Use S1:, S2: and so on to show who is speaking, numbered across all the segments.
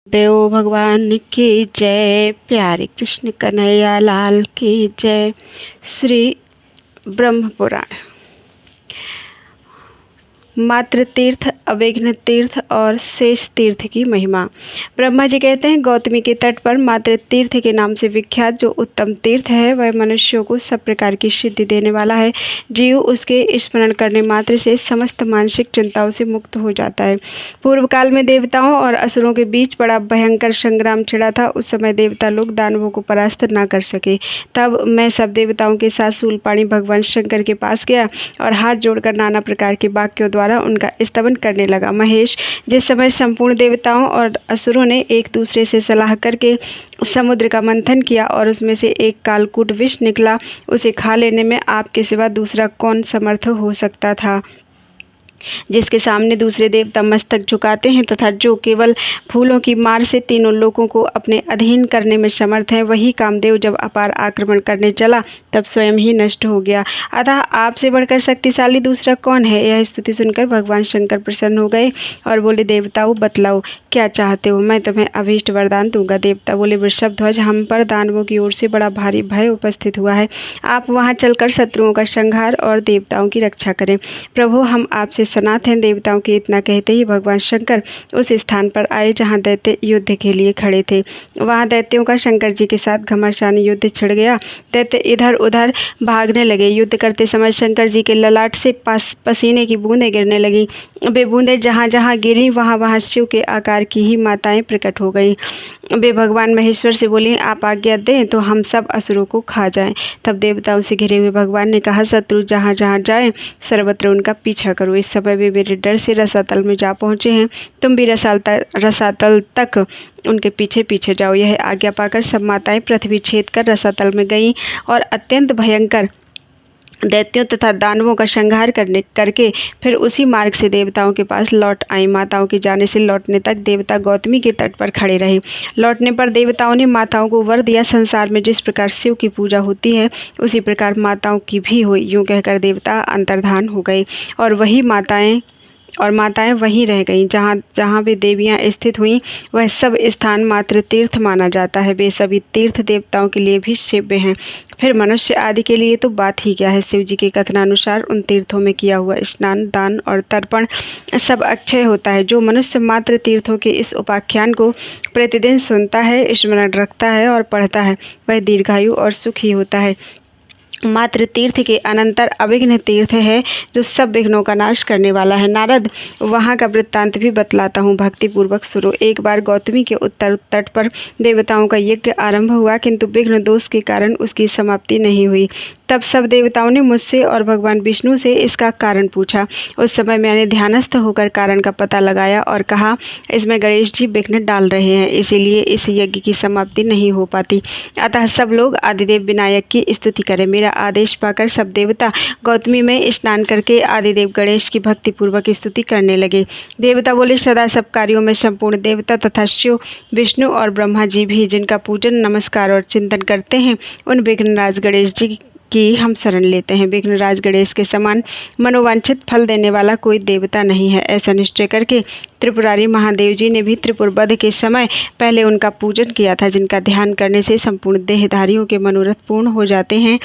S1: देव भगवान की जय। प्यारे कृष्ण कन्हैया लाल की जय। श्री ब्रह्म पुराण। मात्र तीर्थ, अविघ्न तीर्थ और शेष तीर्थ की महिमा। ब्रह्मा जी कहते हैं, गौतमी के तट पर मात्र तीर्थ के नाम से विख्यात जो उत्तम तीर्थ है वह मनुष्यों को सब प्रकार की सिद्धि देने वाला है। जीव उसके स्मरण करने मात्र से समस्त मानसिक चिंताओं से मुक्त हो जाता है। पूर्व काल में देवताओं और असुरों के बीच बड़ा भयंकर संग्राम छिड़ा था। उस समय देवता लोग दानवों को परास्त न कर सके। तब मैं सब देवताओं के साथ शूलपाणी भगवान शंकर के पास गया और हाथ जोड़कर नाना प्रकार के वाक्यों द्वारा उनका स्तवन करने लगा। महेश, जिस समय संपूर्ण देवताओं और असुरों ने एक दूसरे से सलाह करके समुद्र का मंथन किया और उसमें से एक कालकूट विष निकला, उसे खा लेने में आपके सिवा दूसरा कौन समर्थ हो सकता था। जिसके सामने दूसरे देवता मस्तक झुकाते हैं तथा जो केवल फूलों की मार से तीनों लोकों को अपने अधीन करने में समर्थ है, वही कामदेव जब अपार आक्रमण करने चला तब स्वयं ही नष्ट हो गया। अतः आपसे बढ़कर शक्तिशाली दूसरा कौन है। यह स्तुति सुनकर भगवान शंकर प्रसन्न हो गए और बोले, देवताओं बतलाओ क्या चाहते हो, मैं तुम्हें अभीष्ट वरदान दूंगा। देवता बोले, वृषभध्वज, हम पर दानवों की ओर से बड़ा भारी भय उपस्थित हुआ है। आप वहां चलकर शत्रुओं का संहार और देवताओं की रक्षा करें। प्रभु, हम आपसे सनाथ हैं। देवताओं के इतना कहते ही भगवान शंकर उस स्थान पर आए जहां दैत्य युद्ध के लिए खड़े थे। वहां दैत्यों का शंकर जी के साथ घमासान युद्ध छिड़ गया। दैत्य इधर उधर भागने लगे। युद्ध करते समय शंकर जी के ललाट से पसीने की बूंदें गिरने लगी। वे बूंदें जहां जहां गिरी वहां वहां शिव के आकार की ही माताएं प्रकट हो गई। वे भगवान महेश्वर से बोली, आप आज्ञा दें तो हम सब असुरों को खा जाएं। तब देवताओं से घिरे हुए भगवान ने कहा, शत्रु जहाँ जहाँ जाए सर्वत्र उनका पीछा करो। इस समय वे मेरे डर से रसातल में जा पहुँचे हैं। तुम भी रसातल तक उनके पीछे पीछे जाओ। यह आज्ञा पाकर सब माताएं पृथ्वी छेद कर रसातल में गईं और अत्यंत भयंकर दैत्यों तथा दानवों का संहार करके फिर उसी मार्ग से देवताओं के पास लौट आई। माताओं के जाने से लौटने तक देवता गौतमी के तट पर खड़े रहे। लौटने पर देवताओं ने माताओं को वर दिया, संसार में जिस प्रकार शिव की पूजा होती है उसी प्रकार माताओं की भी हुई। यूँ कहकर देवता अंतर्धान हो गए और माताएं वहीं रह गईं। जहाँ जहाँ वे देवियाँ स्थित हुईं वह सब स्थान मात्र तीर्थ माना जाता है। वे सभी तीर्थ देवताओं के लिए भी सेव्य हैं, फिर मनुष्य आदि के लिए तो बात ही क्या है। शिव जी के कथनानुसार उन तीर्थों में किया हुआ स्नान, दान और तर्पण सब अक्षय होता है। जो मनुष्य मात्र तीर्थों के इस उपाख्यान को प्रतिदिन सुनता है, स्मरण रखता है और पढ़ता है, वह दीर्घायु और सुखी होता है। मात्र तीर्थ के अनंतर अविघ्न तीर्थ है जो सब विघ्नों का नाश करने वाला है। नारद, वहाँ का वृत्तांत भी बतलाता हूँ, भक्ति पूर्वक सुनो। एक बार गौतमी के उत्तर तट पर देवताओं का यज्ञ आरंभ हुआ, किंतु विघ्न दोष के कारण उसकी समाप्ति नहीं हुई। तब सब देवताओं ने मुझसे और भगवान विष्णु से इसका कारण पूछा। उस समय मैंने ध्यानस्थ होकर कारण का पता लगाया और कहा, इसमें गणेश जी विघ्न डाल रहे हैं, इसीलिए इस यज्ञ की समाप्ति नहीं हो पाती। अतः सब लोग आदिदेव विनायक की स्तुति करें। मेरा आदेश पाकर सब देवता गौतमी में स्नान करके आदिदेव गणेश की भक्ति पूर्वक स्तुति करने लगे। देवता बोले, सदा सब कार्यों में संपूर्ण देवता तथा शिव, विष्णु और ब्रह्मा जी भी जिनका पूजन, नमस्कार और चिंतन करते हैं, उन विघ्नराज गणेश जी की हम शरण लेते हैं। विघ्नराज गणेश के समान मनोवांछित फल देने वाला कोई देवता नहीं है। ऐसा निश्चय करके त्रिपुरारी महादेव जी ने भी त्रिपुर वध के समय पहले उनका पूजन किया था। जिनका ध्यान करने से संपूर्ण देहधारियों के मनोरथ पूर्ण हो जाते हैं,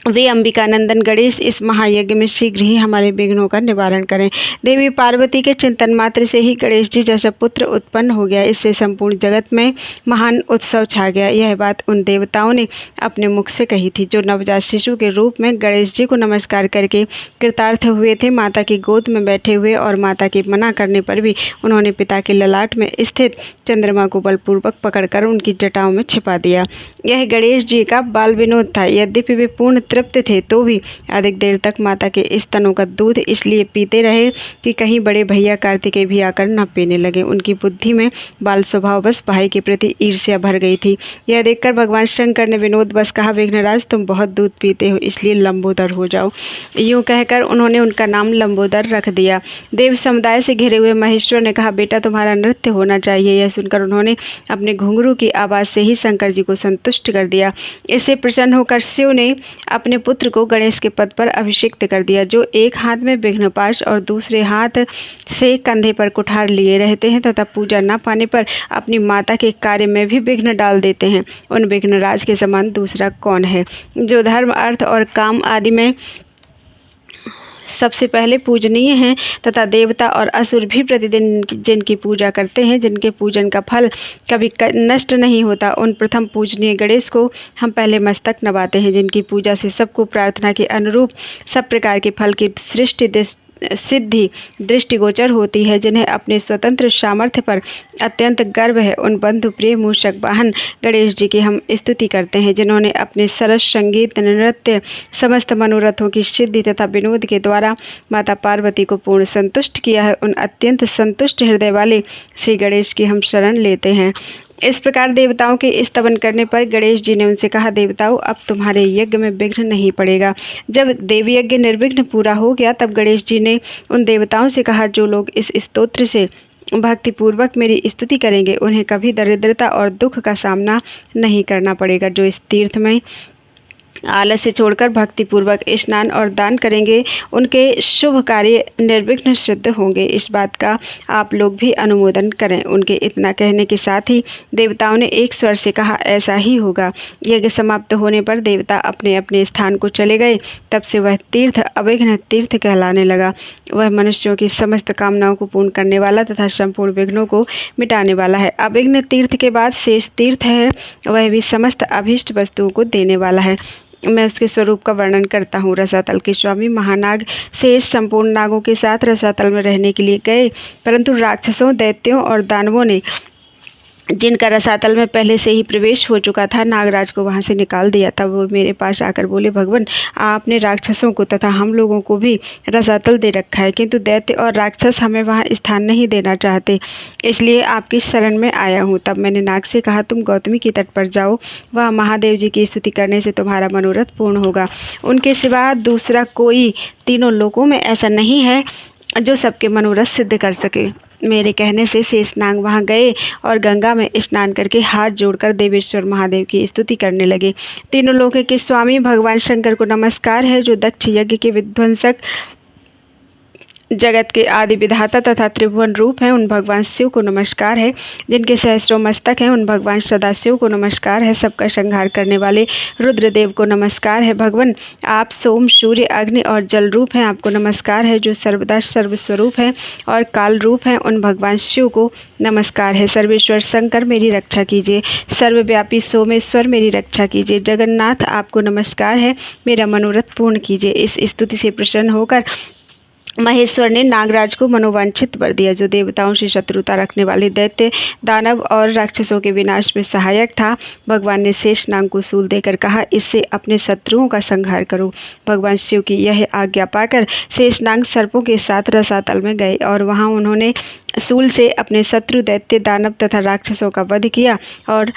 S1: वे अंबिकानंदन गणेश इस महायज्ञ में शीघ्र ही हमारे विघ्नों का निवारण करें। देवी पार्वती के चिंतन मात्र से ही गणेश जी जैसा पुत्र उत्पन्न हो गया। इससे संपूर्ण जगत में महान उत्सव छा गया। यह बात उन देवताओं ने अपने मुख से कही थी जो नवजात शिशु के रूप में गणेश जी को नमस्कार करके कृतार्थ हुए थे। माता की गोद में बैठे हुए और माता के मना करने पर भी उन्होंने पिता के ललाट में स्थित चंद्रमा को बलपूर्वक पकड़कर उनकी जटाओं में छिपा दिया। यह गणेश जी का बाल विनोद था। यद्यपि वे पूर्ण तृप्त थे तो भी अधिक देर तक माता के स्तनों का दूध इसलिए पीते रहे कि कहीं बड़े भैया कार्तिकेय भी आकर न पीने लगे। उनकी बुद्धि में बाल स्वभाव बस भाई के प्रति ईर्ष्या भर गई थी। यह देखकर भगवान शंकर ने विनोद बस कहा, विघ्नराज, तुम बहुत दूध पीते हो, इसलिए लंबोदर हो जाओ। यूँ कहकर उन्होंने उनका नाम लंबोदर रख दिया। देव समुदाय से घिरे हुए महेश्वर ने कहा, बेटा तुम्हारा नृत्य होना चाहिए। यह सुनकर उन्होंने अपने घुंघरू की आवाज़ से ही शंकर जी को संतुष्ट कर दिया। इससे प्रसन्न होकर शिव ने अपने पुत्र को गणेश के पद पर अभिषिक्त कर दिया, जो एक हाथ में विघ्नपाश और दूसरे हाथ से कंधे पर कुठार लिए रहते हैं तथा पूजा न पाने पर अपनी माता के कार्य में भी विघ्न डाल देते हैं। उन विघ्नराज के समान दूसरा कौन है, जो धर्म, अर्थ और काम आदि में सबसे पहले पूजनीय हैं तथा देवता और असुर भी प्रतिदिन जिनकी पूजा करते हैं, जिनके पूजन का फल कभी नष्ट नहीं होता, उन प्रथम पूजनीय गणेश को हम पहले मस्तक नवाते हैं, जिनकी पूजा से सबको प्रार्थना के अनुरूप सब प्रकार के फल की सिद्धि दृष्टिगोचर होती है, जिन्हें अपने स्वतंत्र सामर्थ्य पर अत्यंत गर्व है। उन बंधु प्रिय मूषक वाहन गणेश जी की हम स्तुति करते हैं, जिन्होंने अपने सरस संगीत, नृत्य, समस्त मनोरथों की सिद्धि तथा विनोद के द्वारा माता पार्वती को पूर्ण संतुष्ट किया है। उन अत्यंत संतुष्ट हृदय वाले श्री गणेश की हम शरण लेते हैं। इस प्रकार देवताओं के स्तवन करने पर गणेश जी ने उनसे कहा, देवताओं, अब तुम्हारे यज्ञ में विघ्न नहीं पड़ेगा। जब देवी यज्ञ निर्विघ्न पूरा हो गया, तब गणेश जी ने उन देवताओं से कहा, जो लोग इस स्तोत्र से भक्तिपूर्वक मेरी स्तुति करेंगे, उन्हें कभी दरिद्रता और दुख का सामना नहीं करना पड़ेगा। जो इस तीर्थ में आलस्य छोड़कर भक्तिपूर्वक स्नान और दान करेंगे, उनके शुभ कार्य निर्विघ्न सिद्ध होंगे। इस बात का आप लोग भी अनुमोदन करें। उनके इतना कहने के साथ ही देवताओं ने एक स्वर से कहा, ऐसा ही होगा। यज्ञ समाप्त होने पर देवता अपने अपने स्थान को चले गए। तब से वह तीर्थ अविघ्न तीर्थ कहलाने लगा। वह मनुष्यों की समस्त कामनाओं को पूर्ण करने वाला तथा संपूर्ण विघ्नों को मिटाने वाला है। अविघ्न तीर्थ के बाद शेष तीर्थ है, वह भी समस्त अभीष्ट वस्तुओं को देने वाला है। मैं उसके स्वरूप का वर्णन करता हूँ। रसातल के स्वामी महानाग शेष संपूर्ण नागों के साथ रसातल में रहने के लिए गए, परंतु राक्षसों, दैत्यों और दानवों ने, जिनका रसातल में पहले से ही प्रवेश हो चुका था, नागराज को वहां से निकाल दिया। तब वो मेरे पास आकर बोले, भगवान, आपने राक्षसों को तथा हम लोगों को भी रसातल दे रखा है, किंतु दैत्य और राक्षस हमें वहां स्थान नहीं देना चाहते, इसलिए आपकी शरण में आया हूँ। तब मैंने नाग से कहा, तुम गौतमी के तट पर जाओ, वह महादेव जी की स्तुति करने से तुम्हारा मनोरथ पूर्ण होगा। उनके सिवा दूसरा कोई तीनों लोकों में ऐसा नहीं है जो सबके मनोरथ सिद्ध कर सके। मेरे कहने से शेषनाग वहां गए और गंगा में स्नान करके हाथ जोड़कर देवेश्वर महादेव की स्तुति करने लगे। तीनों लोकों के स्वामी भगवान शंकर को नमस्कार है, जो दक्ष यज्ञ के विध्वंसक, जगत के आदि विधाता तथा त्रिभुवन रूप हैं। उन भगवान शिव को नमस्कार है, जिनके सहस्रों मस्तक हैं। उन भगवान सदाशिव को नमस्कार है। सबका संहार करने वाले रुद्रदेव को नमस्कार है। भगवान, आप सोम, सूर्य, अग्नि और जल रूप हैं। आपको नमस्कार है, जो सर्वदा सर्वस्वरूप है और काल रूप हैं। उन भगवान शिव को नमस्कार है। सर्वेश्वर शंकर, मेरी रक्षा कीजिए। सर्वव्यापी सोमेश्वर, मेरी रक्षा कीजिए। जगन्नाथ, आपको नमस्कार है, मेरा मनोरथ पूर्ण कीजिए। इस स्तुति से प्रसन्न होकर महेश्वर ने नागराज को मनोवांछित वर दिया, जो देवताओं से शत्रुता रखने वाले दैत्य, दानव और राक्षसों के विनाश में सहायक था। भगवान ने शेषनाग को शूल देकर कहा, इससे अपने शत्रुओं का संहार करो। भगवान शिव की यह आज्ञा पाकर शेषनाग सर्पों के साथ रसातल में गए और वहां उन्होंने शूल से अपने शत्रु दैत्य, दानव तथा राक्षसों का वध किया और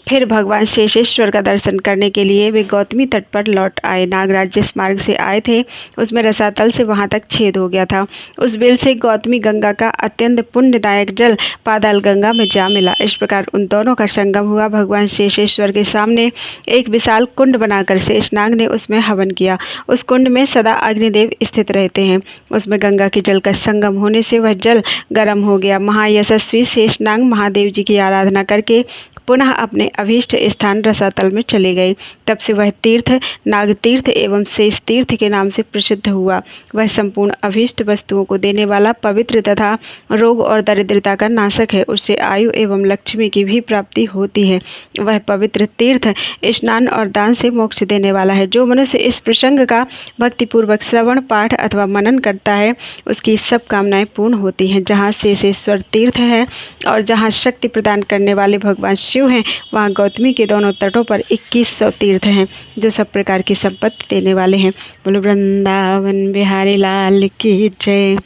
S1: फिर भगवान शेषेश्वर का दर्शन करने के लिए वे गौतमी तट पर लौट आए। नागराज जिस मार्ग से आए थे, उसमें रसातल से वहां तक छेद हो गया था। उस बिल से गौतमी गंगा का अत्यंत पुण्यदायक जल पाताल गंगा में जा मिला। इस प्रकार उन दोनों का संगम हुआ। भगवान शेषेश्वर के सामने एक विशाल कुंड बनाकर शेषनाग ने उसमें हवन किया। उस कुंड में सदा अग्निदेव स्थित रहते हैं। उसमें गंगा के जल का संगम होने से वह जल गर्म हो गया। महायशस्वी शेषनाग महादेव जी की आराधना करके पुनः अपने अभीष्ट स्थान रसातल में चले गए। तब से वह तीर्थ नाग तीर्थ एवं शेष तीर्थ के नाम से प्रसिद्ध हुआ। वह संपूर्ण अभीष्ट वस्तुओं को देने वाला, पवित्र तथा रोग और दरिद्रता का नाशक है। उससे आयु एवं लक्ष्मी की भी प्राप्ति होती है। वह पवित्र तीर्थ स्नान और दान से मोक्ष देने वाला है। जो मनुष्य इस प्रसंग का भक्तिपूर्वक श्रवण, पाठ अथवा मनन करता है, उसकी सब कामनाएं पूर्ण होती हैं। जहाँ शेषेश्वर तीर्थ है और जहाँ शक्ति प्रदान करने वाले भगवान शिव हैं, वहाँ गौतमी के दोनों तटों पर 2100 तीर्थ हैं, जो सब प्रकार की संपत्ति देने वाले हैं। बोलो वृंदावन बिहारी लाल की जय।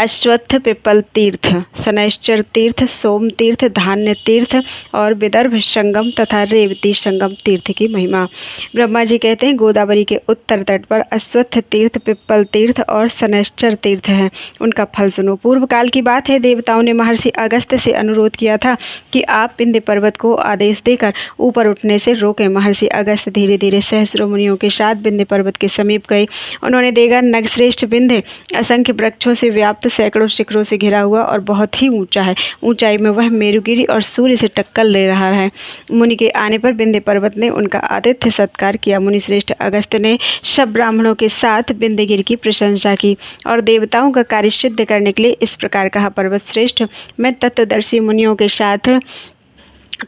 S1: अश्वत्थ, पिपल तीर्थ, शनैश्चर तीर्थ, सोम तीर्थ, धान्य तीर्थ और विदर्भ संगम तथा रेवती संगम तीर्थ की महिमा। ब्रह्मा जी कहते हैं गोदावरी के उत्तर तट पर अश्वत्थ तीर्थ, पिपल तीर्थ और शनैश्चर तीर्थ हैं। उनका फल सुनो। पूर्व काल की बात है, देवताओं ने महर्षि अगस्त्य से अनुरोध किया था कि आप विंध्य पर्वत को आदेश देकर ऊपर उठने से रोकें। महर्षि अगस्त्य धीरे धीरे सहस्रों मुनियों के साथ विंध्य पर्वत के समीप गए। उन्होंने देखा नगश्रेष्ठ विंध्य असंख्य वृक्षों से व्याप्त, सैकड़ों शिखरों से घिरा हुआ और बहुत ही ऊंचा है। ऊंचाई में वह मेरुगिरी और सूर्य से टक्कर ले रहा है। मुनि के आने पर विंध्य पर्वत ने उनका आतिथ्य सत्कार किया। मुनि श्रेष्ठ अगस्त्य ने सब ब्राह्मणों के साथ विंध्यगिरि की प्रशंसा की और देवताओं का कार्य सिद्ध करने के लिए इस प्रकार कहा, पर्वत श्रेष्ठ, मैं तत्वदर्शी मुनियों के साथ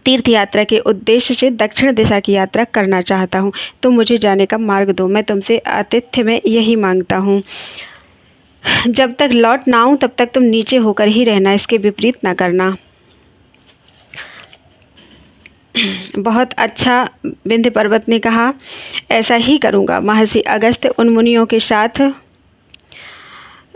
S1: तीर्थ यात्रा के उद्देश्य से दक्षिण दिशा की यात्रा करना चाहता हूँ। तुम मुझे जाने का मार्ग दो। मैं तुमसे आतिथ्य में यही मांगता हूँ, जब तक लौट ना आऊं तब तक तुम नीचे होकर ही रहना, इसके विपरीत ना करना। बहुत अच्छा, विंध्य पर्वत ने कहा, ऐसा ही करूँगा। महर्षि अगस्त्य उन मुनियों के साथ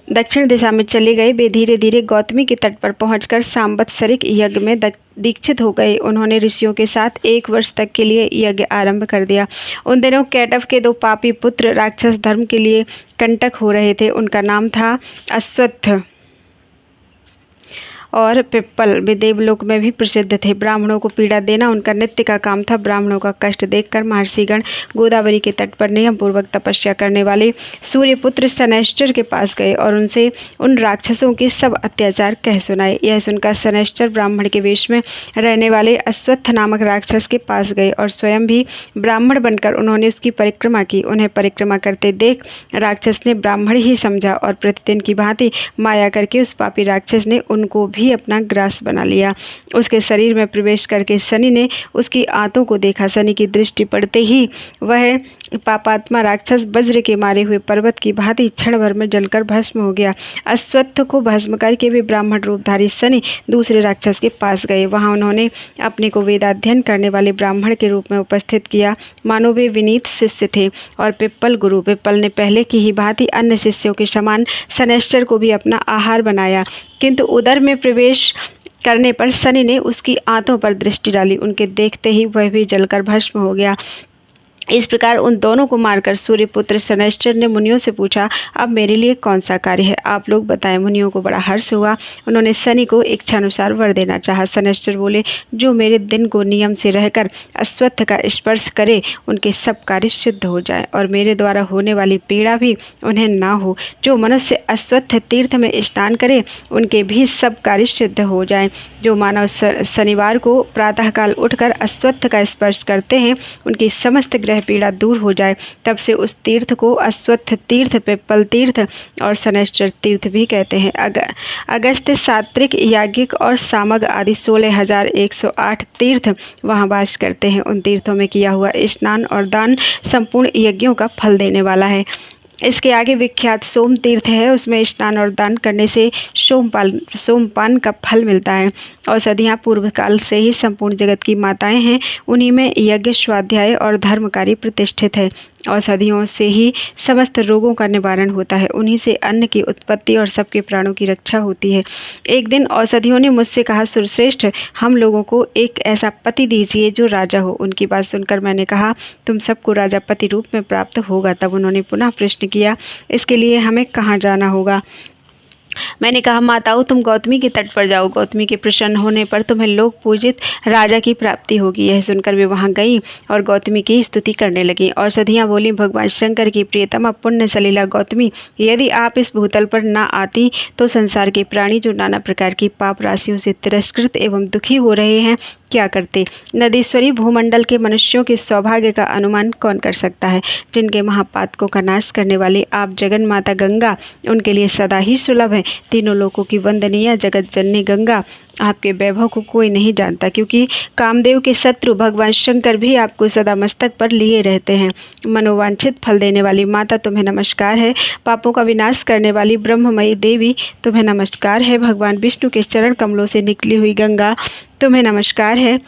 S1: दक्षिण दिशा में चले गए। वे धीरे धीरे गौतमी के तट पर पहुंचकर सांवत्सरिक यज्ञ में दीक्षित हो गए। उन्होंने ऋषियों के साथ 1 वर्ष तक के लिए यज्ञ आरंभ कर दिया। उन दिनों कैटव के 2 पापी पुत्र राक्षस धर्म के लिए कंटक हो रहे थे। उनका नाम था अश्वत्थ और पिप्पल। वे देवलोक में भी प्रसिद्ध थे। ब्राह्मणों को पीड़ा देना उनका नित्य का काम था। ब्राह्मणों का कष्ट देखकर महर्षिगण गोदावरी के तट पर नियम पूर्वक तपस्या करने वाले सूर्यपुत्र शनैश्चर के पास गए और उनसे उन राक्षसों के सब अत्याचार कह सुनाए। यह सुनकर शनैश्चर ब्राह्मण के वेश में रहने वाले अश्वत्थ नामक राक्षस के पास गए और स्वयं भी ब्राह्मण बनकर उन्होंने उसकी परिक्रमा की। उन्हें परिक्रमा करते देख राक्षस ने ब्राह्मण ही समझा और प्रतिदिन की भांति माया करके उस पापी राक्षस ने उनको भी अपना ग्रास बना लिया। उसके शरीर में प्रवेश करके शनि ने उसकी आंतों को देखा। शनि की दृष्टि पड़ते ही वह पापात्मा राक्षस वज्र के मारे हुए पर्वत की भांति क्षण भर में जलकर भस्म हो गया। अश्वत्थ को भस्म करके वे ब्राह्मण रूपधारी शनि दूसरे राक्षस के पास गए। वहां उन्होंने अपने को वेदाध्ययन करने वाले ब्राह्मण के रूप में उपस्थित किया, मानो वे विनीत शिष्य थे। और पिप्पल गुरु, पिप्पल ने पहले की ही भांति अन्य शिष्यों के समान शनैश्चर को भी अपना आहार बनाया, किंतु उदर में प्रवेश करने पर शनि ने उसकी आंतों पर दृष्टि डाली। उनके देखते ही वह भी जलकर भस्म हो गया। इस प्रकार उन दोनों को मारकर सूर्यपुत्र शनैश्चर ने मुनियों से पूछा, अब मेरे लिए कौन सा कार्य है, आप लोग बताएं। मुनियों को बड़ा हर्ष हुआ। उन्होंने शनि को इच्छानुसार वर देना चाहा। शनैश्चर बोले, जो मेरे दिन को नियम से रहकर अश्वत्थ का स्पर्श करे उनके सब कार्य सिद्ध हो जाए और मेरे द्वारा होने वाली पीड़ा भी उन्हें ना हो। जो मनुष्य अश्वत्थ तीर्थ में स्नान करे उनके भी सब कार्य सिद्ध हो जाए। जो मानव शनिवार को प्रातःकाल उठकर अश्वत्थ का स्पर्श करते हैं उनकी समस्त पीड़ा दूर हो जाए। तब से उस तीर्थ को अश्वत्थ तीर्थ, पिप्पल तीर्थ और शनैश्चर तीर्थ भी कहते हैं। अगस्त्य, सात्विक, याज्ञिक और सामग आदि 16,108 तीर्थ वहाँ वास करते हैं। उन तीर्थों में किया हुआ स्नान और दान संपूर्ण यज्ञों का फल देने वाला है। इसके आगे विख्यात सोम तीर्थ है। उसमें स्नान और दान करने से सोमपान का फल मिलता है। औषधियाँ पूर्व काल से ही संपूर्ण जगत की माताएं हैं। उन्हीं में यज्ञ, स्वाध्याय और धर्म कार्य प्रतिष्ठित है। औषधियों से ही समस्त रोगों का निवारण होता है। उन्हीं से अन्न की उत्पत्ति और सबके प्राणों की रक्षा होती है। एक दिन औषधियों ने मुझसे कहा, सुरश्रेष्ठ, हम लोगों को एक ऐसा पति दीजिए जो राजा हो। उनकी बात सुनकर मैंने कहा, तुम सबको राजा पति रूप में प्राप्त होगा। तब उन्होंने पुनः प्रश्न किया, इसके लिए हमें कहाँ जाना होगा। मैंने कहा, माताओं, तुम गौतमी के तट पर जाओ। गौतमी के प्रसन्न होने पर तुम्हें लोक पूजित राजा की प्राप्ति होगी। यह सुनकर वे वहां गईं और गौतमी की स्तुति करने लगी। औषधियाँ बोली, भगवान शंकर की प्रियतमा पुण्य सलीला गौतमी, यदि आप इस भूतल पर न आती तो संसार के प्राणी जो नाना प्रकार की पाप राशियों से तिरस्कृत एवं दुखी हो रहे हैं क्या करते। नदीश्वरी भूमंडल के मनुष्यों के सौभाग्य का अनुमान कौन कर सकता है। जिनके महापातकों का नाश करने वाली आप जगन माता गंगा उनके लिए सदा ही सुलभ है। तीनों लोकों की वंदनीय जगत जननी गंगा, आपके वैभव को कोई नहीं जानता, क्योंकि कामदेव के शत्रु भगवान शंकर भी आपको सदा मस्तक पर लिए रहते हैं। मनोवांछित फल देने वाली माता, तुम्हें नमस्कार है। पापों का विनाश करने वाली ब्रह्ममयी देवी, तुम्हें नमस्कार है। भगवान विष्णु के चरण कमलों से निकली हुई गंगा, तुम्हें नमस्कार है।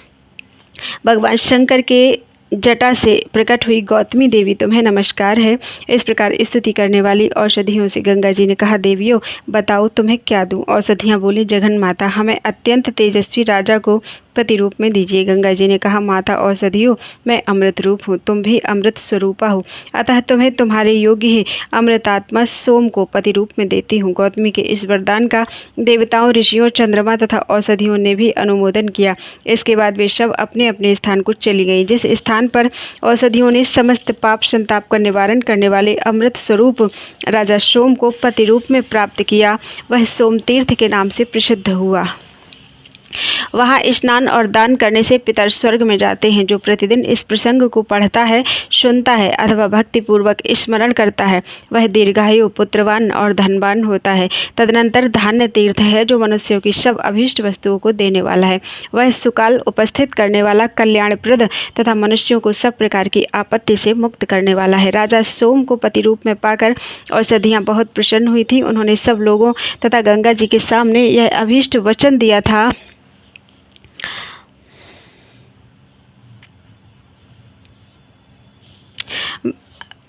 S1: भगवान शंकर के जटा से प्रकट हुई गौतमी देवी तुम्हें नमस्कार है। इस प्रकार स्तुति करने वाली औषधियों से गंगा जी ने कहा, देवियों बताओ तुम्हें क्या दूं। औषधियाँ बोली, जगन माता हमें अत्यंत तेजस्वी राजा को पति रूप में दीजिए। गंगा जी ने कहा, माता औषधियों मैं अमृत रूप हूँ, तुम भी अमृत स्वरूपा हो, अतः तुम्हें तुम्हारे योग्य ही अमृतात्मा सोम को पति रूप में देती हूँ। गौतमी के इस वरदान का देवताओं, ऋषियों, चंद्रमा तथा औषधियों ने भी अनुमोदन किया। इसके बाद वे सब अपने अपने स्थान को चली गईं। जिस स्थान पर औषधियों ने समस्त पाप संताप का निवारण करने वाले अमृत स्वरूप राजा सोम को पति रूप में प्राप्त किया, वह सोम तीर्थ के नाम से प्रसिद्ध हुआ। वहाँ स्नान और दान करने से पितर स्वर्ग में जाते हैं। जो प्रतिदिन इस प्रसंग को पढ़ता है, सुनता है अथवा भक्तिपूर्वक स्मरण करता है, वह दीर्घायु, पुत्रवान और धनवान होता है। तदनंतर धान्य तीर्थ है, जो मनुष्यों की सब अभीष्ट वस्तुओं को देने वाला है। वह सुकाल उपस्थित करने वाला, कल्याणप्रद तथा मनुष्यों को सब प्रकार की आपत्ति से मुक्त करने वाला है। राजा सोम को पति रूप में पाकर औषधियाँ बहुत प्रसन्न हुई थी। उन्होंने सब लोगों तथा गंगा जी के सामने यह अभीष्ट वचन दिया था,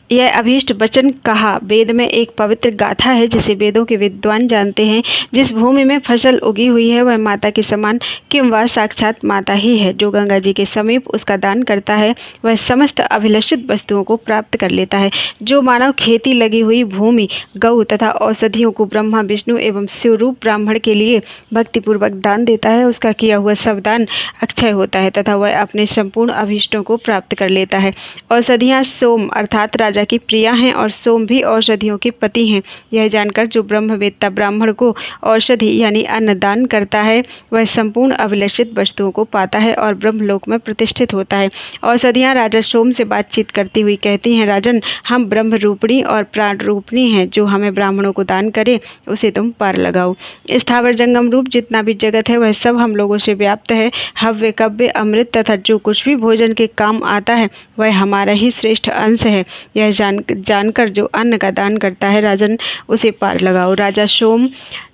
S1: यह अभीष्ट वचन कहा। वेद में एक पवित्र गाथा है जिसे वेदों के विद्वान जानते हैं। जिस भूमि में फसल उगी हुई है वह माता के समान किंवा साक्षात माता ही है। जो गंगा जी के समीप उसका दान करता है वह समस्त अभिलषित वस्तुओं को प्राप्त कर लेता है। जो मानव खेती लगी हुई भूमि, गौ तथा औषधियों को ब्रह्मा, विष्णु एवं शिवरूप ब्राह्मण के लिए भक्तिपूर्वक दान देता है, उसका किया हुआ सब दान अक्षय होता है तथा वह अपने संपूर्ण अभीष्टों को प्राप्त कर लेता है। औषधियाँ सोम अर्थात राजा की प्रिया हैं और सोम भी औषधियों के पति हैं। यह जानकर जो ब्रह्मवेत्ता ब्राह्मण को औषधि यानी अन्न दान करता है वह संपूर्ण अभिलषित वस्तुओं को पाता है और ब्रह्मलोक में प्रतिष्ठित होता है। औषधियाँ राजा सोम से बातचीत करती हुई कहती हैं, राजन हम ब्रह्म रूपिणी और प्राण रूपिणी हैं। जो हमें ब्राह्मणों को दान करे उसे तुम पार लगाओ। स्थावर जंगम रूप जितना भी जगत है वह सब हम लोगों से व्याप्त है। हव्य, कव्य, अमृत तथा जो कुछ भी भोजन के काम आता है वह हमारा ही श्रेष्ठ अंश है। यह जानकर जो अन्न का दान करता है राजन उसे पार लगाओ। राजा सोम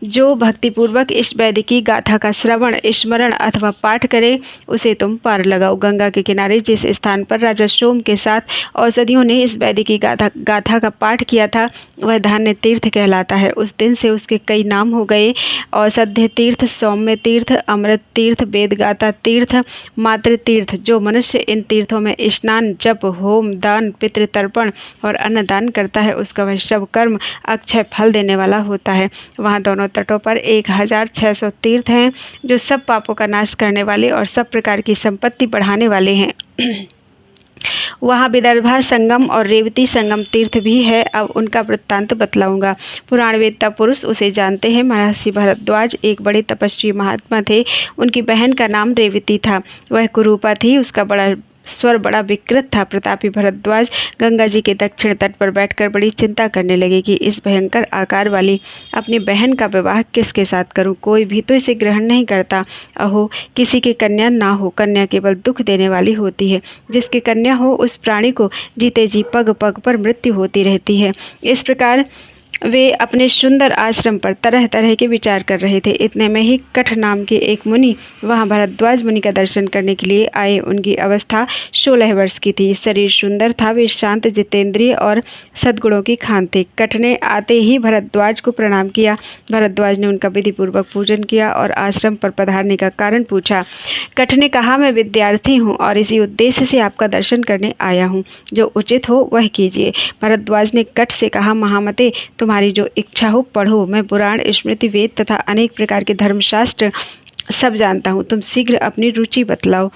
S1: जो भक्तिपूर्वक इस वैदिकी गाथा का श्रवण, स्मरण अथवा पाठ करे उसे तुम पार लगाओ। गंगा के किनारे जिस स्थान पर राजा सोम के साथ औषधियों ने इस वैदिकी गाथा का पाठ किया था वह धान्य तीर्थ कहलाता है। उस दिन से उसके कई नाम हो गए, औषध्य तीर्थ, सौम्य तीर्थ, अमृत तीर्थ, वेदगाता तीर्थ, मातृ तीर्थ। जो मनुष्य इन तीर्थों में स्नान, जप, होम, दान, पितृतर्पण और अन्नदान करता है उसका वह सब कर्म अक्षय फल देने वाला होता है। वहाँ दोनों तटों पर 1600 तीर्थ हैं जो सब पापों का नाश करने वाले और सब प्रकार की संपत्ति बढ़ाने वाले हैं। वहाँ विदर्भा संगम और रेवती संगम तीर्थ भी है। अब उनका वृत्तांत बतलाऊंगा। पुराणवेत्ता पुरुष उसे जानते हैं। महर्षि भरद्वाज एक बड़े तपस्वी महात्मा थे। उनकी बहन का नाम रेवती था। वह कुरूपा थी। उसका स्वर बड़ा विकृत था। प्रतापी भरद्वाज गंगा जी के दक्षिण तट पर बैठकर बड़ी चिंता करने लगे कि इस भयंकर आकार वाली अपनी बहन का विवाह किसके साथ करूं। कोई भी तो इसे ग्रहण नहीं करता। अहो, किसी की कन्या ना हो। कन्या केवल दुख देने वाली होती है। जिसकी कन्या हो उस प्राणी को जीते जी पग पग पर मृत्यु होती रहती है। इस प्रकार वे अपने सुंदर आश्रम पर तरह तरह के विचार कर रहे थे। इतने में ही कठ नाम के एक मुनि वहां भरद्वाज मुनि का दर्शन करने के लिए आए। उनकी अवस्था 16 वर्ष की थी। शरीर सुंदर था। वे शांत, जितेंद्रिय और सद्गुणों की खान थे। कठ ने आते ही भरद्वाज को प्रणाम किया। भरद्वाज ने उनका विधिपूर्वक पूजन किया और आश्रम पर पधारने का कारण पूछा। कठ ने कहा, मैं विद्यार्थी हूँ और इसी उद्देश्य से आपका दर्शन करने आया हूँ। जो उचित हो वह कीजिए। भरद्वाज ने कठ से कहा, महामते तुम्हारी जो इच्छा हो पढ़ो। मैं पुराण, स्मृति, वेद तथा अनेक प्रकार के धर्मशास्त्र सब जानता हूँ। तुम शीघ्र अपनी रुचि बतलाओ।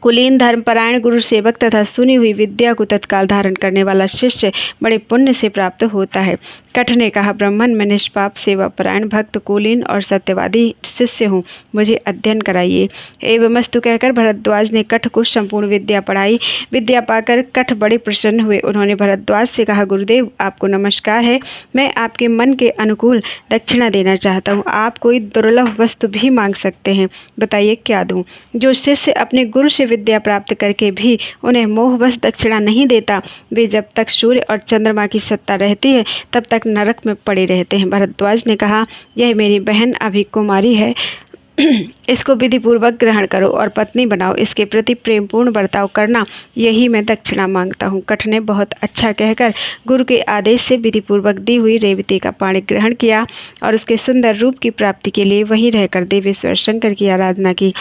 S1: कुलीन, धर्मपरायण, गुरु सेवक तथा सुनी हुई विद्या को तत्काल धारण करने वाला शिष्य बड़े पुण्य से प्राप्त होता है। कठ ने कहा, ब्राह्मण मैं निष्पाप, सेवापरायण, भक्त, कुलीन और सत्यवादी शिष्य हूँ। मुझे अध्ययन कराइए। एवमस्तु कहकर भरद्वाज ने कठ को संपूर्ण विद्या पढ़ाई। विद्या पाकर कठ बड़े प्रसन्न हुए। उन्होंने भरद्वाज से कहा, गुरुदेव आपको नमस्कार है। मैं आपके मन के अनुकूल दक्षिणा देना चाहता हूँ। आप कोई दुर्लभ वस्तु भी मांग सकते हैं। बताइए क्या दूँ। जो शिष्य अपने गुरु से विद्या प्राप्त करके भी उन्हें मोहवश दक्षिणा नहीं देता, वे जब तक सूर्य और चंद्रमा की सत्ता रहती है तब तक नरक में पड़े रहते हैं। भरद्वाज ने कहा, यह मेरी बहन अभी कुमारी है। इसको विधिपूर्वक ग्रहण करो और पत्नी बनाओ। इसके प्रति प्रेमपूर्ण बर्ताव करना, यही मैं दक्षिणा मांगता हूँ। कठ ने बहुत अच्छा कहकर गुरु के आदेश से विधिपूर्वक दी हुई रेवती का पाणी ग्रहण किया और उसके सुंदर रूप की प्राप्ति के लिए वहीं रहकर देवेश्वर शंकर की आराधना की।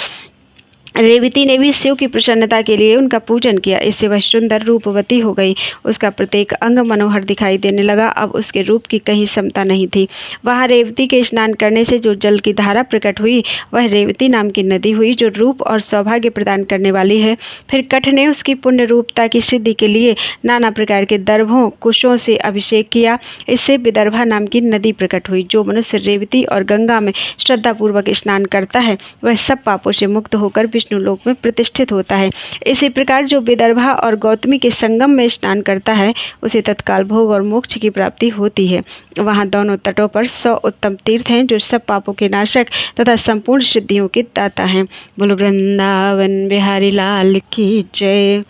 S1: रेवती ने भी शिव की प्रसन्नता के लिए उनका पूजन किया। इससे वह सुंदर रूपवती हो गई। उसका प्रत्येक अंग मनोहर दिखाई देने लगा। अब उसके रूप की कहीं समता नहीं थी। वहाँ रेवती के स्नान करने से जो जल की धारा प्रकट हुई वह रेवती नाम की नदी हुई, जो रूप और सौभाग्य प्रदान करने वाली है। फिर कठ ने उसकी पुण्य रूपता की सिद्धि के लिए नाना प्रकार के दर्भों कुशों से अभिषेक किया। इससे विदर्भा नाम की नदी प्रकट हुई। जो मनुष्य रेवती और गंगा में श्रद्धापूर्वक स्नान करता है वह सब पापों से मुक्त होकर विष्णु लोक में प्रतिष्ठित होता है। इसी प्रकार जो विदर्भा और गौतमी के संगम में स्नान करता है उसे तत्काल भोग और मोक्ष की प्राप्ति होती है। वहाँ दोनों तटों पर 100 उत्तम तीर्थ हैं जो सब पापों के नाशक तथा संपूर्ण सिद्धियों के दाता हैं। बोलो वृंदावन बिहारी लाल की जय।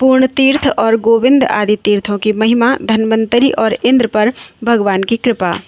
S1: पूर्ण तीर्थ और गोविंद आदि तीर्थों की महिमा, धन्वंतरी और इंद्र पर भगवान की कृपा।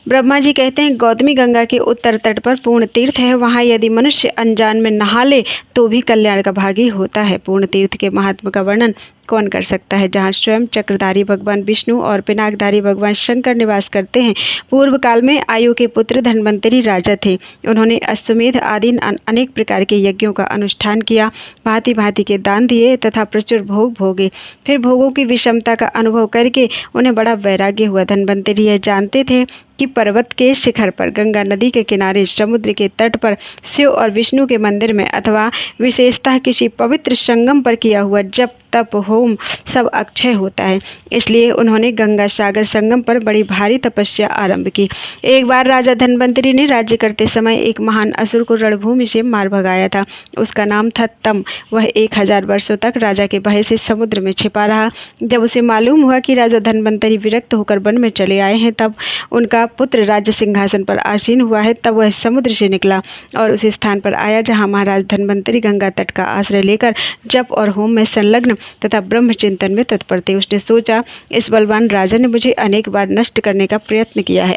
S1: ब्रह्मा जी कहते हैं गौतमी गंगा के उत्तर तट पर पूर्ण तीर्थ है। वहाँ यदि मनुष्य अनजान में नहा ले तो भी कल्याण का भागी होता है। पूर्ण तीर्थ के महात्मा का वर्णन कौन कर सकता है, जहाँ स्वयं चक्रधारी भगवान विष्णु और पिनाकधारी भगवान शंकर निवास करते हैं। पूर्व काल में आयु के पुत्र धन्वंतरी राजा थे। उन्होंने अश्वमेध आदि अनेक प्रकार के यज्ञों का अनुष्ठान किया, भांति भांति के दान दिए तथा प्रचुर भोग भोगे। फिर भोगों की विषमता का अनुभव करके उन्हें बड़ा वैराग्य हुआ। धन्वंतरी यह जानते थे कि पर्वत के शिखर पर, गंगा नदी के किनारे, समुद्र के तट पर, शिव और विष्णु के मंदिर में अथवा विशेषतः किसी पवित्र संगम पर किया हुआ जप तप होम सब अक्षय होता है। इसलिए उन्होंने गंगा सागर संगम पर बड़ी भारी तपस्या आरंभ की। एक बार राजा धन्वंतरी ने राज्य करते समय एक महान असुर को रणभूमि से मार भगाया था। उसका नाम था तम। वह 1000 वर्षों तक राजा के भय से समुद्र में छिपा रहा। जब उसे मालूम हुआ कि राजा धन्वंतरी विरक्त होकर वन में चले आए हैं, तब उनका पुत्र राज्य सिंहासन पर आसीन हुआ है, तब वह समुद्र से निकला और उस स्थान पर आया जहाँ महाराज धन्वंतरी गंगा तट का आश्रय लेकर जप और होम में संलग्न तथा ब्रह्म चिंतन में तत्पर थे। उसने सोचा, इस बलवान राजा ने मुझे अनेक बार नष्ट करने का प्रयत्न किया है,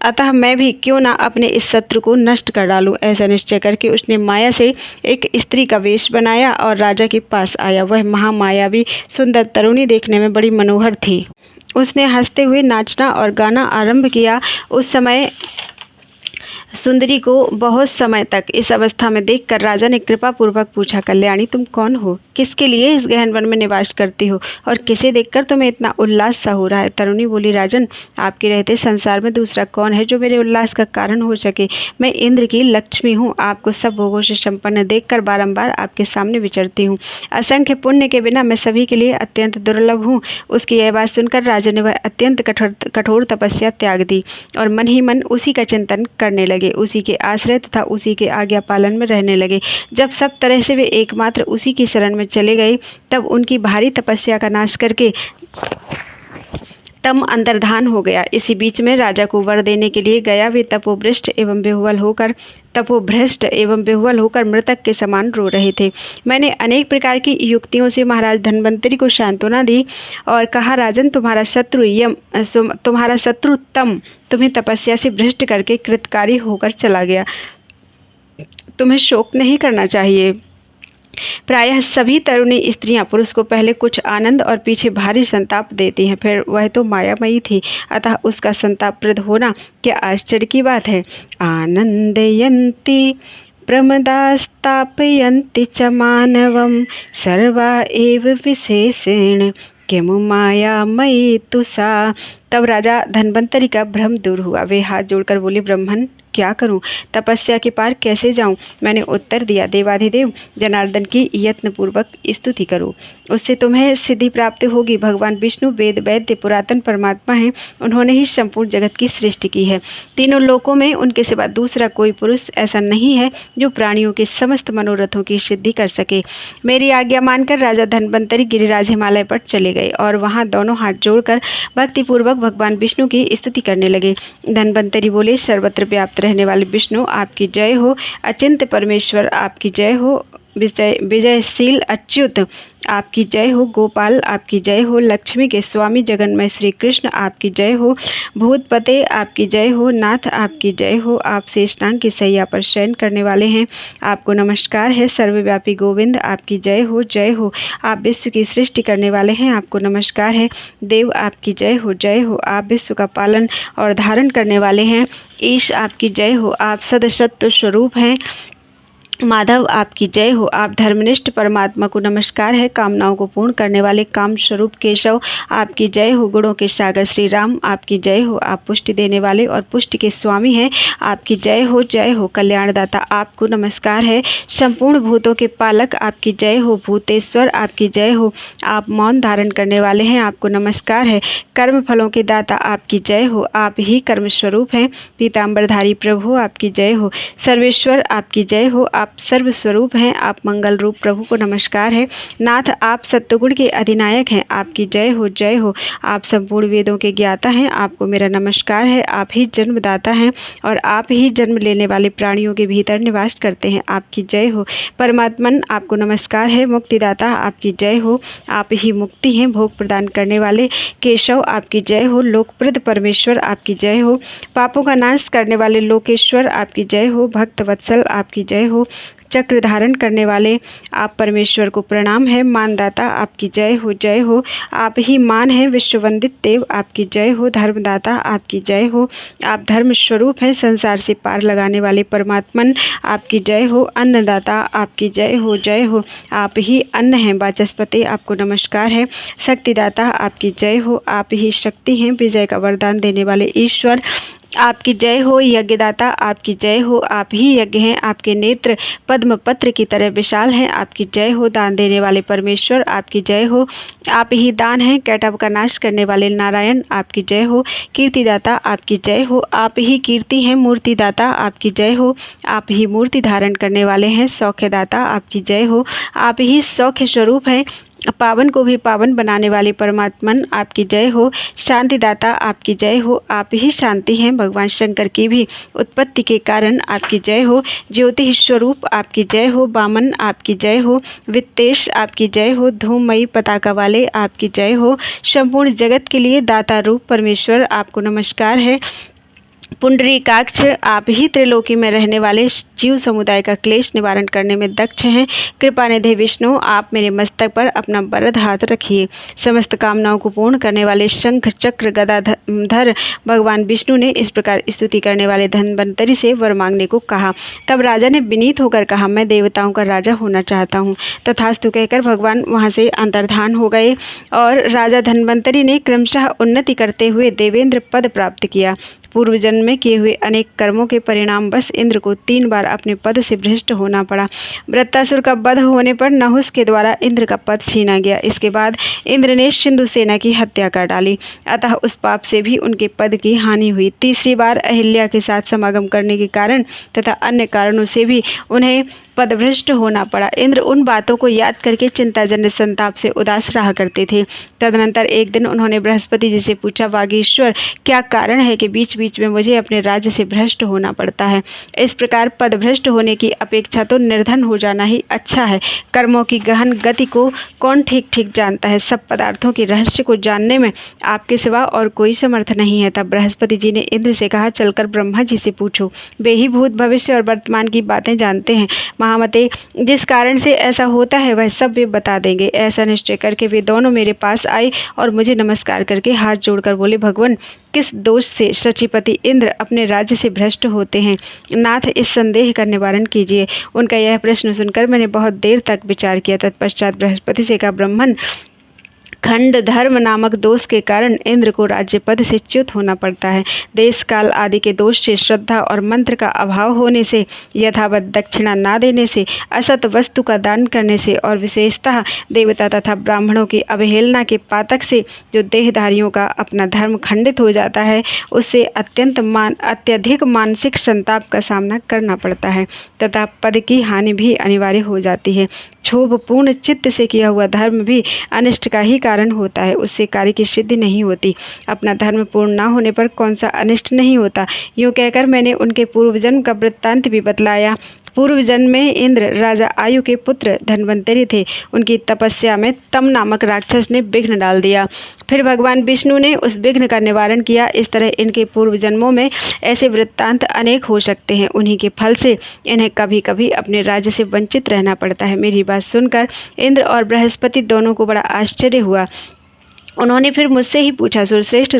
S1: अतः मैं भी क्यों ना अपने इस शत्रु को नष्ट कर डालूं। ऐसा निश्चय करके उसने माया से एक स्त्री का वेश बनाया और राजा के पास आया। वह महामायावी सुंदर तरुणी देखने में बड़ी मनोहर थी। उसने हंसते हुए नाचना और गाना आरंभ किया। उस समय सुंदरी को बहुत समय तक इस अवस्था में देखकर राजा ने कृपा पूर्वक पूछा, कल्याणी तुम कौन हो, किसके लिए इस गहन वन में निवास करती हो और किसे देखकर तुम्हें इतना उल्लास सा हो रहा है। तरुणी बोली, राजन आपके रहते संसार में दूसरा कौन है जो मेरे उल्लास का कारण हो सके। मैं इंद्र की लक्ष्मी हूँ। आपको सब भोगों से संपन्न देखकर बारंबार आपके सामने विचरती हूँ। असंख्य पुण्य के बिना मैं सभी के लिए अत्यंत दुर्लभ हूँ। उसकी यह बात सुनकर राजा ने वह अत्यंत कठोर तपस्या त्याग दी और मन ही मन उसी का चिंतन करने लगे, उसी के आश्रय तथा उसी के आज्ञा पालन में रहने लगे। जब सब तरह से वे एकमात्र उसी की शरण में चले गए, तब उनकी भारी तपस्या का नाश करके तम अंतर्धान हो गया। इसी बीच में राजा को वर देने के लिए गया वे तपोभ्रष्ट एवं बेहुवल होकर मृतक के समान रो रहे थे। मैंने अनेक प्रकार की युक्तियों से महाराज धन्वंतरी को सांत्वना दी और कहा, राजन तुम्हारा शत्रु तम तुम्हें तपस्या से भ्रष्ट करके कृतकारी होकर चला गया। तुम्हें शोक नहीं करना चाहिए। प्रायः सभी तरुणी स्त्रियां पुरुष को पहले कुछ आनंद और पीछे भारी संताप देती हैं, फिर वह तो मायामयी थी, अतः उसका संतापप्रद होना क्या आश्चर्य की बात है। आनंदयन्ति प्रमदास्तापयन्ति च मानवं सर्वा एव विशेषेण किमु मायामयी तुसा। तब राजा धन्वंतरी का भ्रम दूर हुआ। वे हाथ जोड़कर बोले, ब्रह्मन क्या करूं, तपस्या के पार कैसे जाऊं। मैंने उत्तर दिया, देवाधिदेव जनार्दन की यत्नपूर्वक स्तुति करो, उससे तुम्हें सिद्धि प्राप्त होगी। भगवान विष्णु वेद वैद्य पुरातन परमात्मा हैं। उन्होंने ही संपूर्ण जगत की सृष्टि की है। तीनों लोकों में उनके सिवा दूसरा कोई पुरुष ऐसा नहीं है जो प्राणियों के समस्त मनोरथों की सिद्धि कर सके। मेरी आज्ञा मानकर राजा धन्वंतरी गिरिराज हिमालय पर चले गए और वहाँ दोनों हाथ जोड़कर भक्तिपूर्वक भगवान विष्णु की स्तुति करने लगे। धन्वंतरी बोले, सर्वत्र व्याप्त रहने वाले विष्णु आपकी जय हो, अचिंत्य परमेश्वर आपकी जय हो, विजयशील अच्युत आपकी जय हो। गोपाल आपकी जय हो। लक्ष्मी के स्वामी जगन्मय श्री कृष्ण आपकी जय हो। भूतपते आपकी जय हो। नाथ आपकी जय हो। आप शेषनाग की सैया पर शयन करने वाले हैं, आपको नमस्कार है। सर्वव्यापी गोविंद आपकी जय हो, जय हो। आप विश्व की सृष्टि करने वाले हैं, आपको नमस्कार है। देव आपकी जय हो, जय हो। आप विश्व का पालन और धारण करने वाले हैं, ईश आपकी जय हो। आप सदसत्व स्वरूप हैं, माधव आपकी जय हो। आप धर्मनिष्ठ परमात्मा को नमस्कार है। कामनाओं को पूर्ण करने वाले काम स्वरूप केशव आपकी जय हो। गुणों के सागर श्री राम आपकी जय हो। आप पुष्टि देने वाले और पुष्टि के स्वामी हैं, आपकी जय हो, जय हो। कल्याणदाता आपको नमस्कार है। संपूर्ण भूतों के पालक आपकी जय हो। भूतेश्वर आपकी जय हो। आप मौन धारण करने वाले हैं, आपको नमस्कार है। कर्म फलों के दाता आपकी जय हो। आप ही कर्म स्वरूप हैं। पीताम्बरधारी प्रभु आपकी जय हो। सर्वेश्वर आपकी जय हो। आप सर्वस्वरूप हैं, आप मंगल रूप प्रभु को नमस्कार है। नाथ आप सत्वगुण के अधिनायक हैं, आपकी जय हो, जय हो। आप संपूर्ण वेदों के ज्ञाता हैं, आपको मेरा नमस्कार है। आप ही जन्मदाता हैं और आप ही जन्म लेने वाले प्राणियों के भीतर निवास करते हैं, आपकी जय हो। परमात्मन आपको नमस्कार है। मुक्तिदाता आपकी जय हो। आप ही मुक्ति हैं, भोग प्रदान करने वाले केशव आपकी जय हो। लोकप्रद परमेश्वर आपकी जय हो। पापों का नाश करने वाले लोकेश्वर आपकी जय हो। भक्त वत्सल आपकी जय हो। चक्र धारण करने वाले आप परमेश्वर को प्रणाम है। मानदाता आपकी जय हो, जय हो। आप ही मान हैं। विश्ववंदित देव आपकी जय हो। धर्मदाता आपकी जय हो। आप धर्म स्वरूप हैं। संसार से पार लगाने वाले परमात्मन आपकी जय हो। अन्नदाता आपकी जय हो, जय हो। आप ही अन्न हैं। वाचस्पति आपको नमस्कार है। शक्तिदाता आपकी जय हो। आप ही शक्ति हैं। विजय का वरदान देने वाले ईश्वर आपकी जय हो। यज्ञदाता आपकी जय हो। आप ही यज्ञ हैं। आपके नेत्र पद्म पत्र की तरह विशाल हैं, आपकी जय हो। दान देने वाले परमेश्वर आपकी जय हो। आप ही दान हैं। कैटव का नाश करने वाले नारायण आपकी जय हो। कीर्तिदाता आपकी जय हो। आप ही कीर्ति हैं। मूर्तिदाता आपकी जय हो। आप ही मूर्ति धारण करने वाले हैं। सौख्यदाता आपकी जय हो। आप ही सौख्य स्वरूप हैं। पावन को भी पावन बनाने वाले परमात्मन आपकी जय हो। शांतिदाता आपकी जय हो। आप ही शांति हैं। भगवान शंकर की भी उत्पत्ति के कारण आपकी जय हो। ज्योति स्वरूप आपकी जय हो। वामन आपकी जय हो। वित्तेश आपकी जय हो। धूममयी पताका वाले आपकी जय हो। संपूर्ण जगत के लिए दाता रूप परमेश्वर आपको नमस्कार है। पुंडरीकाक्ष आप ही त्रिलोकी में रहने वाले जीव समुदाय का क्लेश निवारण करने में दक्ष हैं। कृपा निधि विष्णु आप मेरे मस्तक पर अपना वरद हाथ रखिए। समस्त कामनाओं को पूर्ण करने वाले शंख चक्र गदाधर भगवान विष्णु ने इस प्रकार स्तुति करने वाले धन्वंतरि से वर मांगने को कहा। तब राजा ने विनीत होकर कहा, मैं देवताओं का राजा होना चाहता हूँ। तथास्तु कहकर भगवान वहाँ से अंतर्धान हो गए और राजा धन्वंतरि ने क्रमशः उन्नति करते हुए देवेंद्र पद प्राप्त किया। पूर्व जन्म में किए हुए अनेक कर्मों के परिणाम बस इंद्र को 3 बार अपने पद से भ्रष्ट होना पड़ा। वृत्तासुर का वध होने पर नहुस के द्वारा इंद्र का पद छीना गया। इसके बाद इंद्र ने सिंधु सेना की हत्या कर डाली, अतः उस पाप से भी उनके पद की हानि हुई। तीसरी बार अहिल्या के साथ समागम करने के कारण तथा अन्य कारणों से भी उन्हें पदभ्रष्ट होना पड़ा। इंद्र उन बातों को याद करके चिंताजन्य संताप से उदास रहा करते थे। तदनंतर एक दिन उन्होंने बृहस्पति जी से पूछा, वागीश्वर क्या कारण है कि बीच बीच में मुझे अपने राज्य से भ्रष्ट होना पड़ता है। इस प्रकार पदभ्रष्ट होने की अपेक्षा तो निर्धन हो जाना ही अच्छा है। कर्मों की गहन गति को कौन ठीक ठीक जानता है। सब पदार्थों के रहस्य को जानने में आपके सिवा और कोई समर्थ नहीं है। तब बृहस्पति जी ने इंद्र से कहा, चलकर ब्रह्मा जी से पूछो, वे ही भूत भविष्य और वर्तमान की बातें जानते हैं। महामते, जिस कारण से ऐसा होता है वह सब वे बता देंगे। ऐसा निश्चय करके वे दोनों मेरे पास आए और मुझे नमस्कार करके हाथ जोड़कर बोले, भगवान किस दोष से शचीपति इंद्र अपने राज्य से भ्रष्ट होते हैं। नाथ इस संदेह का निवारण कीजिए। उनका यह प्रश्न सुनकर मैंने बहुत देर तक विचार किया। तत्पश्चात बृहस्पति से कहा, ब्राह्मण खंड धर्म नामक दोष के कारण इंद्र को राज्य पद से च्युत होना पड़ता है। देश काल आदि के दोष से, श्रद्धा और मंत्र का अभाव होने से, यथावत दक्षिणा ना देने से, असत वस्तु का दान करने से और विशेषतः देवता तथा ब्राह्मणों की अवहेलना के पातक से जो देहधारियों का अपना धर्म खंडित हो जाता है, उससे अत्यधिक मानसिक संताप का सामना करना पड़ता है तथा पद की हानि भी अनिवार्य हो जाती है। क्षोभपूर्ण चित्त से किया हुआ धर्म भी अनिष्ट का ही कारण होता है, उससे कार्य की सिद्धि नहीं होती। अपना धर्म पूर्ण ना होने पर कौन सा अनिष्ट नहीं होता। यूँ कहकर मैंने उनके पूर्व जन्म का वृत्तांत भी बतलाया। पूर्व जन्म में इंद्र राजा आयु के पुत्र धन्वंतरि थे। उनकी तपस्या में तम नामक राक्षस ने विघ्न डाल दिया। फिर भगवान विष्णु ने उस विघ्न का निवारण किया। इस तरह इनके पूर्व जन्मों में ऐसे वृत्तांत अनेक हो सकते हैं। उन्हीं के फल से इन्हें कभी कभी अपने राज्य से वंचित रहना पड़ता है। मेरी बात सुनकर इंद्र और बृहस्पति दोनों को बड़ा आश्चर्य हुआ। उन्होंने फिर मुझसे ही पूछा, सुरश्रेष्ठ,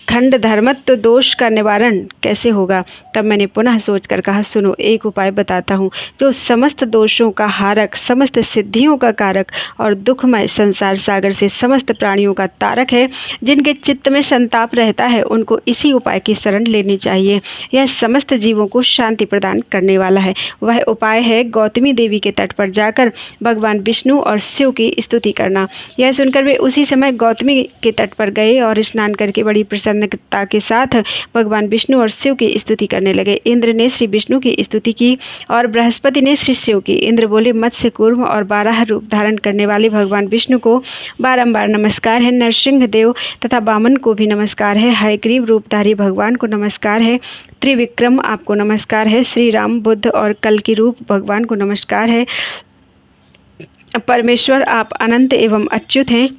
S1: खंड धर्मत्व दोष का निवारण कैसे होगा? तब मैंने पुनः सोचकर कहा, सुनो, एक उपाय बताता हूँ जो समस्त दोषों का हारक, समस्त सिद्धियों का कारक और दुखमय संसार सागर से समस्त प्राणियों का तारक है। जिनके चित्त में संताप रहता है उनको इसी उपाय की शरण लेनी चाहिए। यह समस्त जीवों को शांति प्रदान करने वाला है। वह उपाय है गौतमी देवी के तट पर जाकर भगवान विष्णु और शिव की स्तुति करना। यह सुनकर वे उसी समय गौतमी के तट पर गए और स्नान करके बड़ी प्रसन्नता के साथ भगवान विष्णु और शिव की स्तुति करने लगे। इंद्र ने श्री विष्णु की स्तुति की और बृहस्पति ने श्री शिव की। इंद्र बोले, मत्स्य, कूर्म और 12 रूप धारण करने वाले भगवान विष्णु को बारंबार नमस्कार है। नरसिंह देव तथा वामन को भी नमस्कार है। हयग्रीव रूपधारी भगवान को नमस्कार है। त्रिविक्रम आपको नमस्कार है। श्री राम, बुद्ध और कल की रूप भगवान को नमस्कार है। परमेश्वर आप अनंत एवं अच्युत हैं,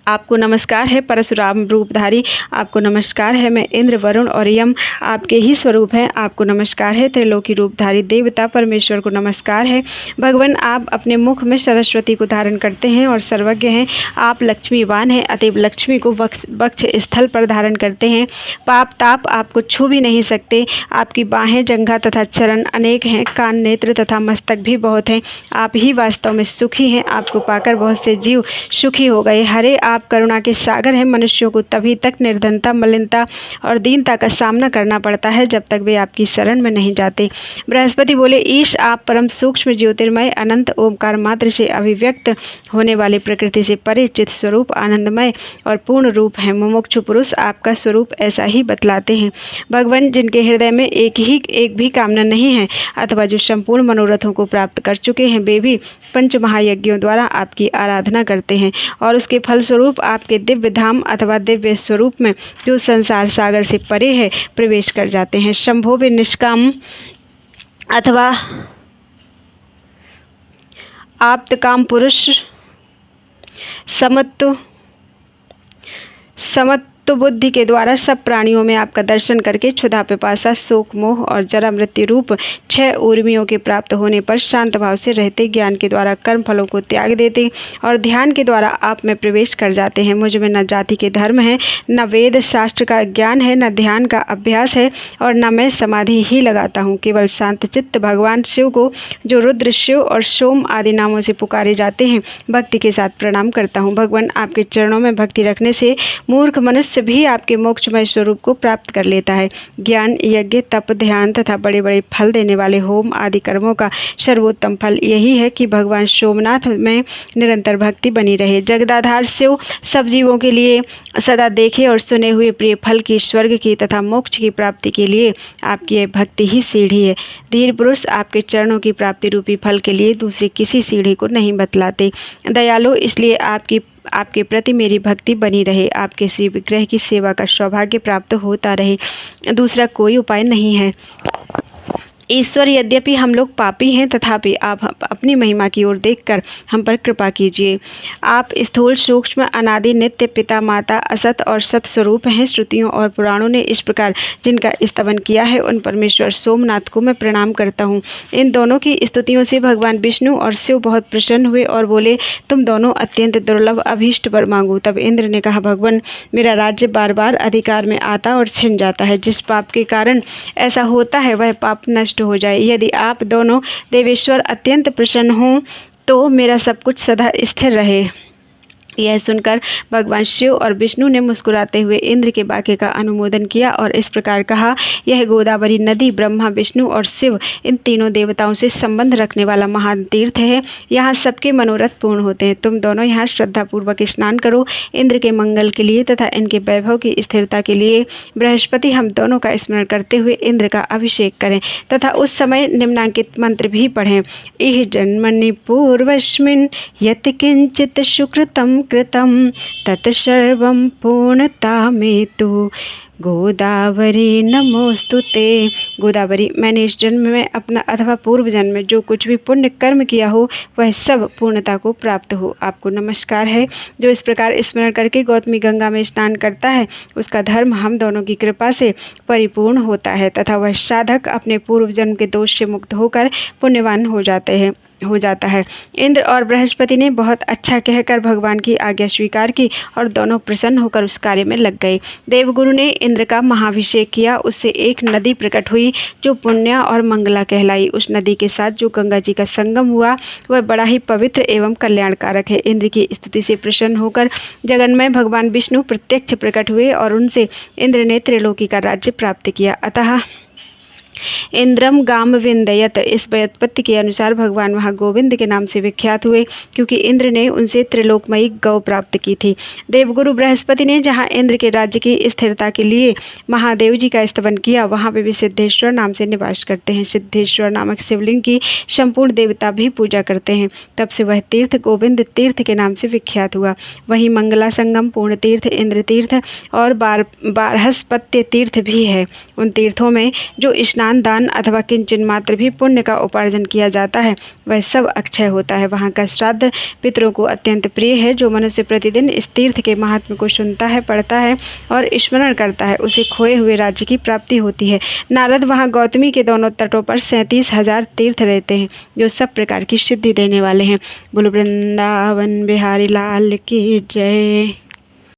S1: आपको नमस्कार है। परशुराम रूपधारी आपको नमस्कार है। मैं इंद्र, वरुण और यम आपके ही स्वरूप हैं, आपको नमस्कार है। त्रिलोकी रूपधारी देवता परमेश्वर को नमस्कार है। भगवान, आप अपने मुख में सरस्वती को धारण करते हैं और सर्वज्ञ हैं। आप लक्ष्मीवान हैं, अतएव लक्ष्मी को वक्ष स्थल पर धारण करते हैं। पाप ताप आपको छू भी नहीं सकते। आपकी बाहें, जंघा तथा चरण अनेक हैं। कान, नेत्र तथा मस्तक भी बहुत हैं। आप ही वास्तव में सुखी हैं। आपको पाकर बहुत से जीव सुखी हो गए। हरे, आप करुणा के सागर हैं। मनुष्यों को तभी तक निर्धनता, मलिनता और दीनता का सामना करना पड़ता है जब तक वे आपकी शरण में नहीं जाते। बृहस्पति बोले, ईश, आप परम सूक्ष्म, ज्योतिर्मय, अनंत, ओमकार मात्र से अभिव्यक्त होने वाले, प्रकृति से परे, चित स्वरूप, आनंदमय और पूर्ण रूप हैं। मुमुक्षु पुरुष आपका स्वरूप ऐसा ही बतलाते हैं। भगवान, जिनके हृदय में एक भी कामना नहीं है अथवा जो संपूर्ण मनोरथों को प्राप्त कर चुके हैं, वे भी पंच महायज्ञों द्वारा आपकी आराधना करते हैं और उसके फलस्वरूप आपके दिव्य धाम अथवा दिव्य स्वरूप में, जो संसार सागर से परे है, प्रवेश कर जाते हैं। शंभो, वे निष्काम अथवा आप्तकाम पुरुष, समत्व बुद्धि के द्वारा सब प्राणियों में आपका दर्शन करके क्षुधा, पिपासा, शोक, मोह और जरा मृत्यु रूप 6 ऊर्मियों के प्राप्त होने पर शांत भाव से रहते, ज्ञान के द्वारा कर्म फलों को त्याग देते और ध्यान के द्वारा आप में प्रवेश कर जाते हैं। मुझ में न जाति के धर्म है, न वेद शास्त्र का ज्ञान है, न ध्यान का अभ्यास है और न मैं समाधि ही लगाता हूँ। केवल शांत चित्त भगवान शिव को, जो रुद्र, शिव और सोम आदि नामों से पुकारे जाते हैं, भक्ति के साथ प्रणाम करता हूँ। भगवान, आपके चरणों में भक्ति रखने से मूर्ख मनुष्य भी आपके मोक्षमय स्वरूप को प्राप्त कर लेता है। ज्ञान, यज्ञ, तप, ध्यान तथा बड़े बड़े फल देने वाले होम आदि कर्मों का सर्वोत्तम फल यही है कि भगवान सोमनाथ में निरंतर भक्ति बनी रहे। जगदाधार शिव सब जीवों के लिए सदा देखे और सुने हुए प्रिय फल की, स्वर्ग की तथा मोक्ष की प्राप्ति के लिए आपकी यह भक्ति ही सीढ़ी है। धीर पुरुष आपके चरणों की प्राप्ति रूपी फल के लिए दूसरी किसी सीढ़ी को नहीं बतलाते। दयालु, इसलिए आपके प्रति मेरी भक्ति बनी रहे, आपके श्री विग्रह की सेवा का सौभाग्य प्राप्त होता रहे। दूसरा कोई उपाय नहीं है। ईश्वर, यद्यपि हम लोग पापी हैं तथापि आप अपनी महिमा की ओर देखकर हम पर कृपा कीजिए। आप स्थूल, सूक्ष्म, अनादि, नित्य, पिता, माता, असत और सत स्वरूप हैं। श्रुतियों और पुराणों ने इस प्रकार जिनका स्तवन किया है, उन परमेश्वर सोमनाथ को मैं प्रणाम करता हूँ। इन दोनों की स्तुतियों से भगवान विष्णु और शिव बहुत प्रसन्न हुए और बोले, तुम दोनों अत्यंत दुर्लभ अभीष्ट वर मांगो। तब इंद्र ने कहा, भगवान, मेरा राज्य बार बार अधिकार में आता और छिन जाता है। जिस पाप के कारण ऐसा होता है वह पाप नष्ट हो जाए। यदि आप दोनों देवेश्वर अत्यंत प्रसन्न हों तो मेरा सब कुछ सदा स्थिर रहे। यह सुनकर भगवान शिव और विष्णु ने मुस्कुराते हुए इंद्र के वाक्य का अनुमोदन किया और इस प्रकार कहा, यह गोदावरी नदी ब्रह्मा, विष्णु और शिव इन तीनों देवताओं से संबंध रखने वाला महान तीर्थ है। यहाँ सबके मनोरथ पूर्ण होते हैं। तुम दोनों यहाँ श्रद्धापूर्वक स्नान करो। इंद्र के मंगल के लिए तथा इनके वैभव की स्थिरता के लिए बृहस्पति हम दोनों का स्मरण करते हुए इंद्र का अभिषेक करें तथा उस समय निम्नांकित मंत्र भी पढ़ें। इह जन्मनि पूर्वस्मिन् यत् किंचित सुकृतं कृतं तत्सर्वं पूर्णता में तु गोदावरी नमोस्तुते। गोदावरी, मैंने इस जन्म में अपना अथवा पूर्व जन्म में जो कुछ भी पुण्य कर्म किया हो वह सब पूर्णता को प्राप्त हो। आपको नमस्कार है। जो इस प्रकार स्मरण करके गौतमी गंगा में स्नान करता है उसका धर्म हम दोनों की कृपा से परिपूर्ण होता है तथा वह साधक अपने पूर्व जन्म के दोष से मुक्त होकर पुण्यवान हो जाता है। इंद्र और बृहस्पति ने बहुत अच्छा कहकर भगवान की आज्ञा स्वीकार की और दोनों प्रसन्न होकर उस कार्य में लग गए। देवगुरु ने इंद्र का महाभिषेक किया। उससे एक नदी प्रकट हुई जो पुण्या और मंगला कहलाई। उस नदी के साथ जो गंगा जी का संगम हुआ वह बड़ा ही पवित्र एवं कल्याणकारक है। इंद्र की स्तुति से प्रसन्न होकर जगन्मय भगवान विष्णु प्रत्यक्ष प्रकट हुए और उनसे इंद्र ने त्रिलोकी का राज्य प्राप्त किया। अतः इंद्रम गाम विंदयत, इस व्युत्पत्ति के अनुसार भगवान वहाँ गोविंद के नाम से विख्यात हुए क्योंकि इंद्र ने उनसे त्रिलोकमयी गौ प्राप्त की थी। देवगुरु बृहस्पति ने जहाँ इंद्र के राज्य की स्थिरता के लिए महादेव जी का स्तवन किया वहाँ पे भी सिद्धेश्वर नाम से निवास करते हैं। सिद्धेश्वर नामक शिवलिंग की संपूर्ण देवता भी पूजा करते हैं। तब से वह तीर्थ गोविंद तीर्थ के नाम से विख्यात हुआ। वहीं मंगला संगम, पूर्ण तीर्थ, इंद्र तीर्थ और बारहस्पत्य तीर्थ भी है। उन तीर्थों में जो स्नान, दान अथवा किंचन मात्र भी पुण्य का उपार्जन किया जाता है वह सब अक्षय होता है। वहाँ का श्राद्ध पितरों को अत्यंत प्रिय है। जो मनुष्य प्रतिदिन इस तीर्थ के महात्म्य को सुनता है, पढ़ता है और स्मरण करता है उसे खोए हुए राज्य की प्राप्ति होती है। नारद वहाँ गौतमी के दोनों तटों पर 37,000 तीर्थ रहते हैं जो सब प्रकार की सिद्धि देने वाले हैं। बोलो वृंदावन बिहारी लाल की जय।